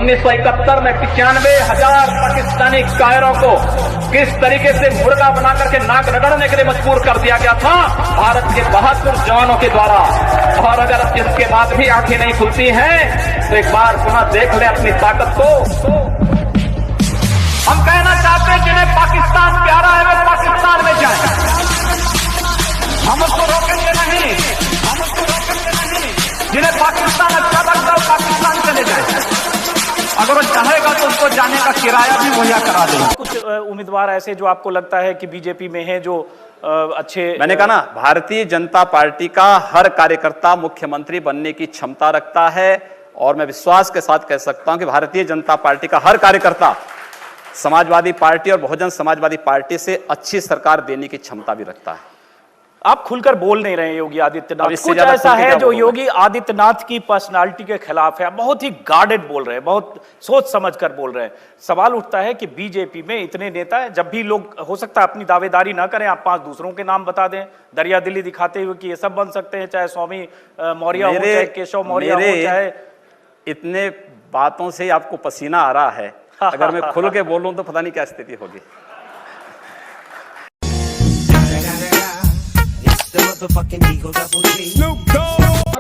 1971 में 95,000 पाकिस्तानी कायरों को किस तरीके से मुर्गा बना करके नाक रगड़ने के लिए मजबूर कर दिया गया था भारत के बहादुर जवानों के द्वारा। और अगर इसके बाद भी आंखें नहीं खुलती हैं तो एक बार पुनः देख ले अपनी ताकत को। हम कहना चाहते हैं जिन्हें पाकिस्तान प्यारा है वे पाकिस्तान में जाएं। हम उसको रोकेंगे नहीं, हम उसको रोकेंगे नहीं। जिन्हें पाकिस्तान अच्छा लगता है पाकिस्तान चले जाए, अगर वो चाहेगा तो उसको जाने का किराया भी मुहैया करा देगा। कुछ उम्मीदवार ऐसे जो आपको लगता है कि बीजेपी में हैं जो अच्छे, मैंने कहा ना, भारतीय जनता पार्टी का हर कार्यकर्ता मुख्यमंत्री बनने की क्षमता रखता है और मैं विश्वास के साथ कह सकता हूं कि भारतीय जनता पार्टी का हर कार्यकर्ता समाजवादी पार्टी और बहुजन समाजवादी पार्टी से अच्छी सरकार देने की क्षमता भी रखता है। आप खुलकर बोल नहीं रहे योगी आदित्यनाथ, कुछ ऐसा है जो योगी आदित्यनाथ की पर्सनालिटी के खिलाफ है, बहुत ही गार्डेड बोल रहे हैं, बहुत सोच समझ कर बोल रहे हैं। सवाल उठता है कि बीजेपी में इतने नेता हैं, जब भी लोग हो सकता है अपनी दावेदारी ना करें, आप 5 दूसरों के नाम बता दें दरिया दिली दिखाते हुए कि ये सब बन सकते हैं, चाहे स्वामी मौर्य हो, चाहे केशव मौर्य हो, चाहे। इतने बातों से आपको पसीना आ रहा है, अगर मैं खुल के बोलूं तो पता नहीं क्या स्थिति होगी।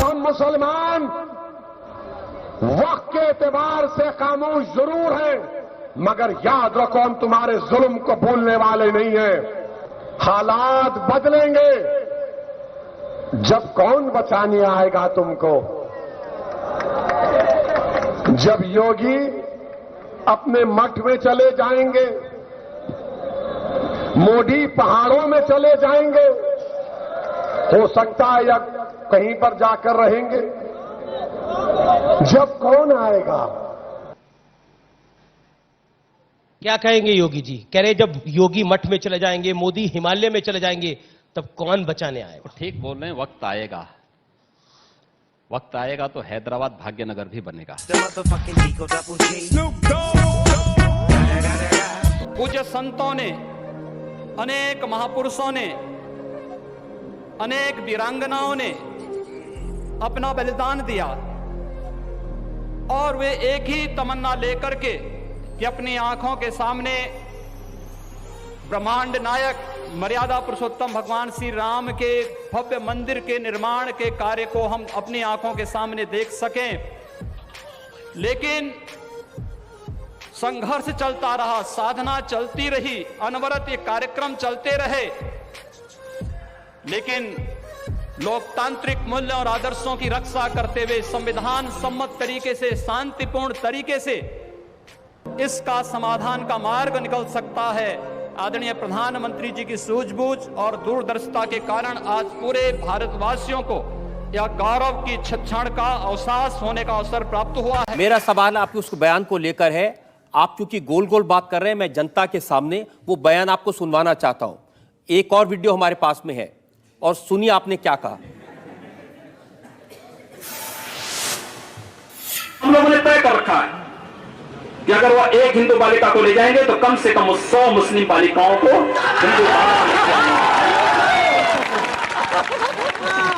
हम मुसलमान वक्त के एतबार से खामोश जरूर हैं, मगर याद रखो हम तुम्हारे जुल्म को भूलने वाले नहीं हैं। हालात बदलेंगे, जब कौन बचाने आएगा तुमको? जब योगी अपने मठ में चले जाएंगे, मोदी पहाड़ों में चले जाएंगे, हो सकता है या कहीं पर जाकर रहेंगे, जब कौन आएगा? क्या कहेंगे योगी जी? कह रहे जब योगी मठ में चले जाएंगे, मोदी हिमालय में चले जाएंगे, तब कौन बचाने आएगा? ठीक बोल रहे हैं, वक्त आएगा, वक्त आएगा तो हैदराबाद भाग्यनगर भी बनेगा। पूज्य संतों ने, अनेक महापुरुषों ने, अनेक वीरांगनाओं ने अपना बलिदान दिया और वे एक ही तमन्ना लेकर के कि अपनी आंखों के सामने ब्रह्मांड नायक मर्यादा पुरुषोत्तम भगवान श्री राम के भव्य मंदिर के निर्माण के कार्य को हम अपनी आंखों के सामने देख सकें। लेकिन संघर्ष चलता रहा, साधना चलती रही, अनवरत ये कार्यक्रम चलते रहे, लेकिन लोकतांत्रिक मूल्य और आदर्शों की रक्षा करते हुए संविधान सम्मत तरीके से, शांतिपूर्ण तरीके से इसका समाधान का मार्ग निकल सकता है। आदरणीय प्रधानमंत्री जी की सूझबूझ और दूरदर्शिता के कारण आज पूरे भारतवासियों को यह गौरव की क्षण का अवसास होने का अवसर प्राप्त हुआ है। मेरा सवाल आपके उस बयान को लेकर है। आप क्योंकि गोल गोल बात कर रहे हैं, मैं जनता के सामने वो बयान आपको सुनवाना चाहता हूं। एक और वीडियो हमारे पास में है और सुनिए आपने क्या कहा। हम लोगों ने तय कर रखा है कि अगर वो एक हिंदू बालिका को ले जाएंगे तो कम से कम 100 मुस्लिम बालिकाओं को हिंदू,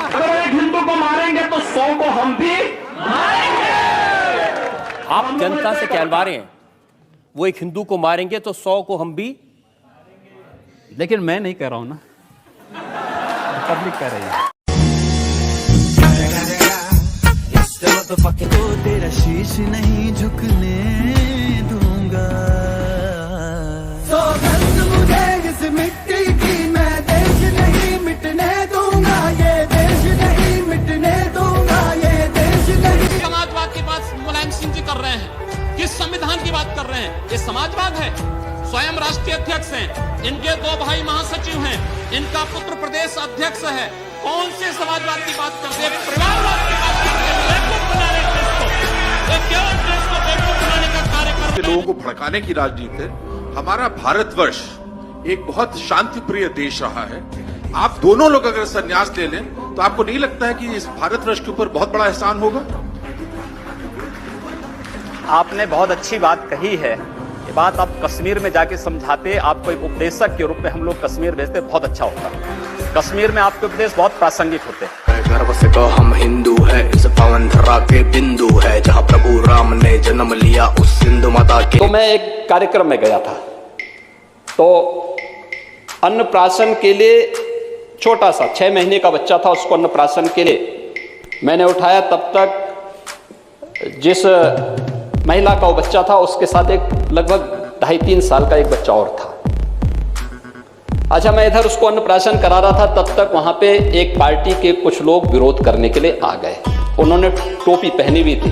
अगर एक हिंदू को मारेंगे तो 100 को हम भी मारेंगे। आप जनता से कहलवा रहे हैं वो एक हिंदू को मारेंगे तो 100 को हम भी, लेकिन मैं नहीं कह रहा हूं ना, पब्लिक कह रही है। तो तेरा शीश नहीं झुकने दूंगा, सौगंध मुझे इस मिट्टी की, मैं देश नहीं मिटने दूंगा, ये देश नहीं मिटने दूंगा, ये देश नहीं। समाजवाद की बात मुलायम सिंह जी कर रहे हैं, किस संविधान की बात कर रहे हैं? ये समाजवाद है। स्वयं राष्ट्रीय अध्यक्ष हैं, इनके 2 भाई महासचिव हैं, इनका पुत्र प्रदेश अध्यक्ष है। कौन से समाजवाद की बात करते हैं? परिवारवाद की बात करते हैं। बेवकूफ बना रहे देश को, ये केवल देश को बेवकूफ बनाने का कार्य कर रहे हैं। लोगों को भड़काने की राजनीति है। हमारा भारतवर्ष एक बहुत शांति प्रिय देश रहा है। आप दोनों लोग अगर संन्यास ले लें तो आपको नहीं लगता है कि इस भारतवर्ष के ऊपर बहुत बड़ा एहसान होगा? आपने बहुत अच्छी बात कही है। ये बात आप कश्मीर में जाके समझाते, आपको एक उपदेशक के रूप में हम लोग कश्मीर भेजते, बहुत अच्छा होता। कश्मीर में आपके उपदेश बहुत प्रासंगिक होते हैं। गर्व से कहो हम हिंदू है, इस पावन धरा के बिंदु है, जहाँ प्रभु राम ने जन्म लिया उस सिंधु माता के। तो मैं एक कार्यक्रम में गया था, तो अन्नप्राशन के लिए छोटा सा 6 महीने का बच्चा था, उसको अन्नप्राशन के लिए मैंने उठाया। तब तक जिस महिला का वो बच्चा था उसके साथ एक लगभग 2.5-3 साल का एक बच्चा और था। अच्छा, मैं इधर उसको अन्नप्राशन करा रहा था, तब तक वहां पे एक पार्टी के कुछ लोग विरोध करने के लिए आ गए। उन्होंने टोपी पहनी हुई थी।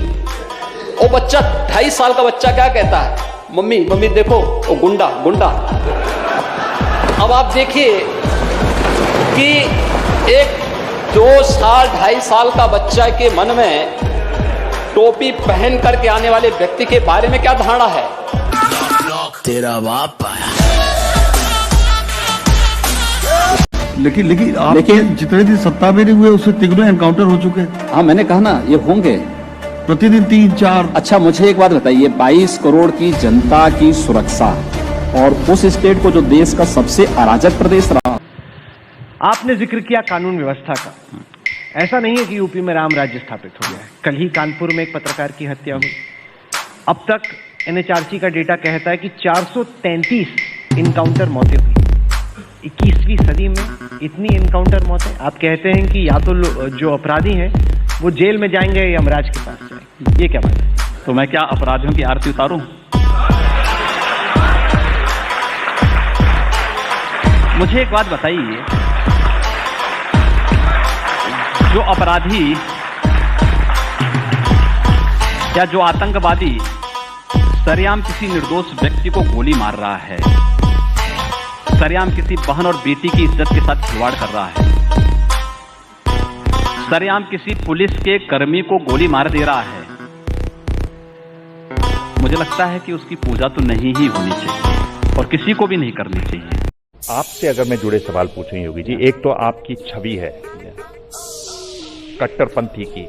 वो बच्चा 2.5 साल का बच्चा क्या कहता है, मम्मी मम्मी देखो वो गुंडा गुंडा। अब आप देखिए कि एक 2 साल 2.5 साल का बच्चा के मन में टोपी पहन करके आने वाले व्यक्ति के बारे में क्या धारणा है। तेरा बाप आया। लेकिन जितने दिन सत्ता में नहीं हुए उससे तिगड़े एनकाउंटर हो चुके हैं। हाँ, मैंने कहा ना ये होंगे प्रतिदिन 3-4। अच्छा, मुझे एक बात बताइए, 22 करोड़ की जनता की सुरक्षा और उस स्टेट को जो देश का सबसे अराजक प्रदेश रहा। आपने जिक्र किया कानून व्यवस्था का। ऐसा नहीं है कि यूपी में राम राज्य स्थापित हो गया है। कल ही कानपुर में एक पत्रकार की हत्या हुई। अब तक NHRC का डेटा कहता है कि 433 इनकाउंटर मौतें हुई। 21वीं सदी में इतनी इनकाउंटर मौतें। आप कहते हैं कि या तो जो अपराधी हैं वो जेल में जाएंगे या यमराज के पास जाएंगे, ये क्या बात है? तो मैं क्या अपराधियों की आरती उतारूं? मुझे एक बात बताइए, जो अपराधी या जो आतंकवादी सरेआम किसी निर्दोष व्यक्ति को गोली मार रहा है, सरेआम किसी बहन और बेटी की इज्जत के साथ खिलवाड़ कर रहा है, सरेआम किसी पुलिस के कर्मी को गोली मार दे रहा है, मुझे लगता है कि उसकी पूजा तो नहीं ही होनी चाहिए और किसी को भी नहीं करनी चाहिए। आपसे अगर मैं जुड़े सवाल पूछूं योगी जी, एक तो आपकी छवि है कट्टरपंथी की,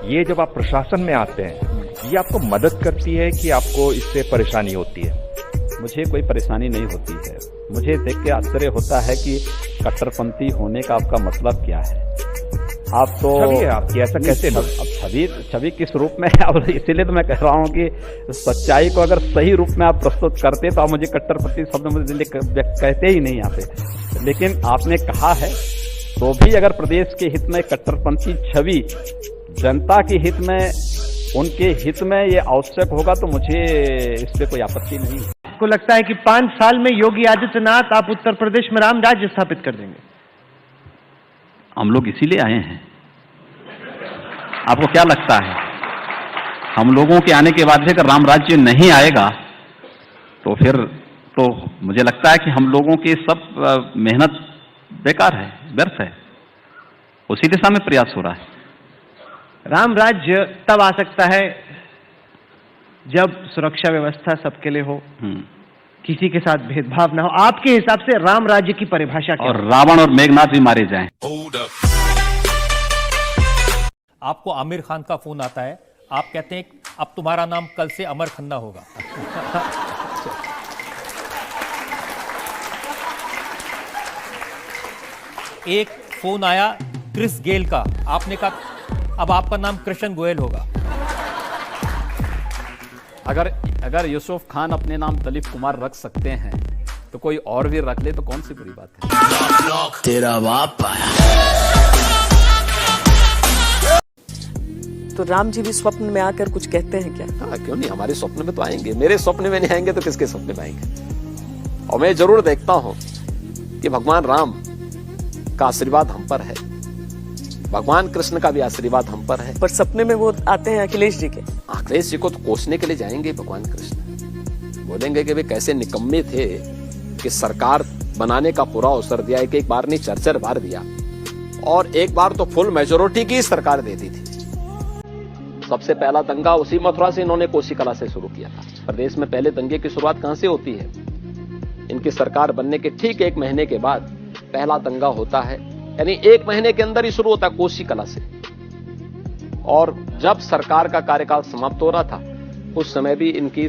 ये जब आप प्रशासन में आते हैं ये आपको मदद करती है कि आपको इससे परेशानी होती है? मुझे कोई परेशानी नहीं होती है। मुझे देख के आश्चर्य होता है कि कट्टरपंथी होने का आपका मतलब क्या है। आप तो छवि है आपकी, ऐसा कैसे? अब छवि किस रूप में है? और इसीलिए तो मैं कह रहा हूँ कि सच्चाई को अगर सही रूप में आप प्रस्तुत करते तो आप मुझे कट्टरपंथी शब्द मुझे कहते ही नहीं आते। लेकिन आपने कहा है तो भी अगर प्रदेश के हित में कट्टरपंथी छवि जनता के हित में, उनके हित में ये आवश्यक होगा तो मुझे इस पे कोई आपत्ति नहीं है। आपको लगता है कि 5 साल में योगी आदित्यनाथ आप उत्तर प्रदेश में राम राज्य स्थापित कर देंगे? हम लोग इसीलिए आए हैं। आपको क्या लगता है हम लोगों के आने के बाद अगर राम राज्य नहीं आएगा तो फिर तो मुझे लगता है कि हम लोगों की सब मेहनत बेकार है, व्यर्थ है। उसी दिशा में प्रयास हो रहा है। राम राज्य तब आ सकता है जब सुरक्षा व्यवस्था सबके लिए हो, किसी के साथ भेदभाव ना हो। आपके हिसाब से राम राज्य की परिभाषा क्या? और रावण और मेघनाथ भी मारे जाएं। आपको आमिर खान का फोन आता है, आप कहते हैं अब तुम्हारा नाम कल से अमर खन्ना होगा। एक फोन आया क्रिस गेल का, आपने कहा अब आपका नाम कृष्ण गोयल होगा। अगर यूसुफ खान अपने नाम दलीप कुमार रख सकते हैं तो कोई और भी रख ले तो कौन सी बुरी बात है। तेरा बाप आया। तो राम जी भी स्वप्न में आकर कुछ कहते हैं क्या? हाँ, क्यों नहीं, हमारे स्वप्न में तो आएंगे। मेरे स्वप्न में नहीं आएंगे तो किसके स्वप्न में आएंगे। और मैं जरूर देखता हूं कि भगवान राम का आशीर्वाद हम पर है, भगवान कृष्ण का भी आशीर्वाद हम पर है। पर सपने में वो आते हैं अखिलेश जी के। अखिलेश जी को तो कोसने के लिए जाएंगे भगवान कृष्ण। बोलेंगे कि वे कैसे निकम्मे थे कि सरकार बनाने का पूरा अवसर दिया, एक बार नहीं 4-4 बार दिया, और एक बार तो फुल मेजोरिटी की सरकार देती थी। सबसे पहला दंगा उसी मथुरा से इन्होंने कोसी कला से शुरू किया था। प्रदेश में पहले दंगे की शुरुआत कहां से होती है? इनकी सरकार बनने के ठीक 1 महीने के बाद पहला दंगा होता है, यानी 1 महीने के अंदर ही शुरू होता है कोसी कला से। और जब सरकार का कार्यकाल समाप्त हो रहा था उस समय भी इनकी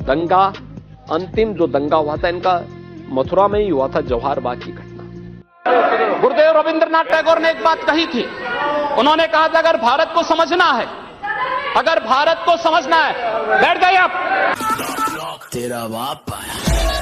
दंगा, अंतिम जो दंगा हुआ था इनका मथुरा में ही हुआ था, जवाहर बाग की घटना। गुरुदेव रविंद्रनाथ टैगोर ने एक बात कही थी, उन्होंने कहा था अगर भारत को समझना है, अगर भारत को समझना है, बैठ गए आप। तेरा बाप आया।